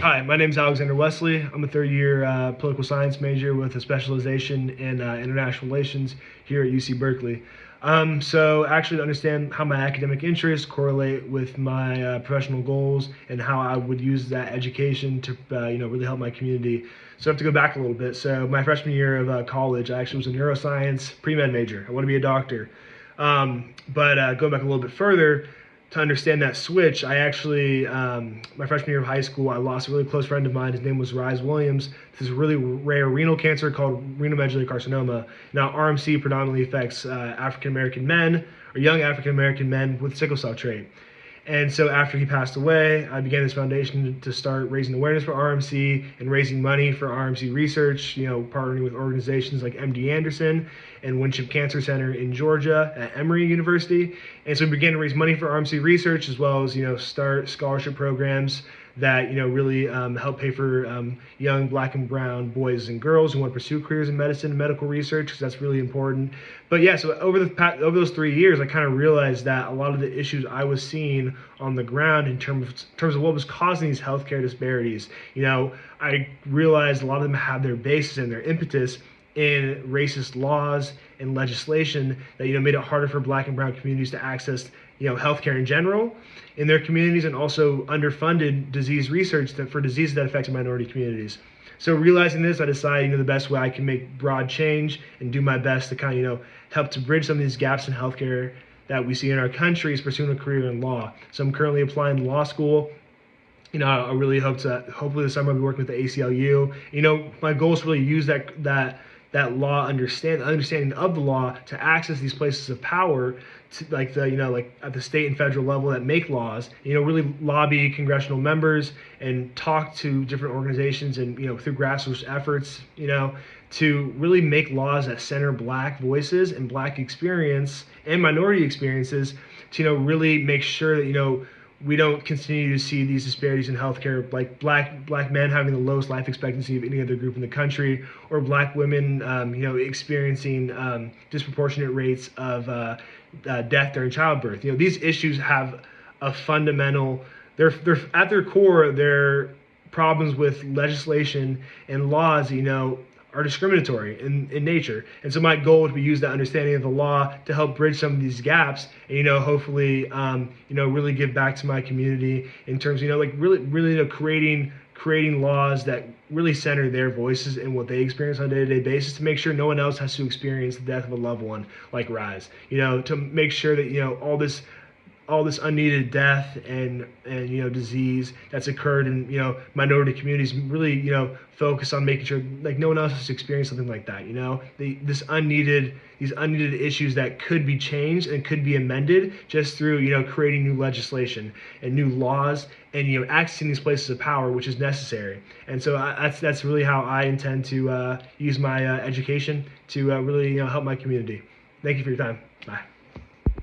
Hi, my name is Alexander Wesley. I'm a third-year political science major with a specialization in international relations here at UC Berkeley. So actually to understand how my academic interests correlate with my professional goals and how I would use that education to really help my community. So I have to go back a little bit. So my freshman year of college, I actually was a neuroscience pre-med major. I want to be a doctor. But going back a little bit further, to understand that switch, I actually, my freshman year of high school, I lost a really close friend of mine. His name was Rise Williams. This really rare renal cancer called renal medullary carcinoma. Now, RMC predominantly affects African American men or young African American men with sickle cell trait. And so after he passed away, I began this foundation to start raising awareness for RMC and raising money for RMC research, partnering with organizations like MD Anderson and Winship Cancer Center in Georgia at Emory University. And so we began to raise money for RMC research as well as, start scholarship programs that really help pay for young black and brown boys and girls who want to pursue careers in medicine and medical research, because that's really important. But yeah, so over those 3 years, I kind of realized that a lot of the issues I was seeing on the ground in terms of what was causing these healthcare disparities, I realized a lot of them had their basis and their impetus in racist laws and legislation that made it harder for black and brown communities to access healthcare in general in their communities, and also underfunded disease research for diseases that affected minority communities. So realizing this, I decided the best way I can make broad change and do my best to kind of help to bridge some of these gaps in healthcare that we see in our country is pursuing a career in law. So I'm currently applying to law school. I really hope to, hopefully this summer I'll be working with the ACLU. My goal is to really use that law understanding of the law to access these places of power, to, like at the state and federal level that make laws. Really lobby congressional members and talk to different organizations and through grassroots efforts, to really make laws that center black voices and black experience and minority experiences to really make sure that we don't continue to see these disparities in healthcare, like black men having the lowest life expectancy of any other group in the country, or black women, experiencing disproportionate rates of death during childbirth. These issues have a fundamental. They're at their core. They're problems with legislation and laws. Are discriminatory in nature. And so my goal would be to use that understanding of the law to help bridge some of these gaps and, hopefully, really give back to my community in terms of, really creating laws that really center their voices and what they experience on a day-to-day basis, to make sure no one else has to experience the death of a loved one like Rise. To make sure that, all this unneeded death and disease that's occurred in minority communities, really focus on making sure like no one else has experienced something like that. These unneeded issues that could be changed and could be amended just through creating new legislation and new laws and accessing these places of power, which is necessary. And so that's really how I intend to use my education to really help my community. Thank you for your time. Bye.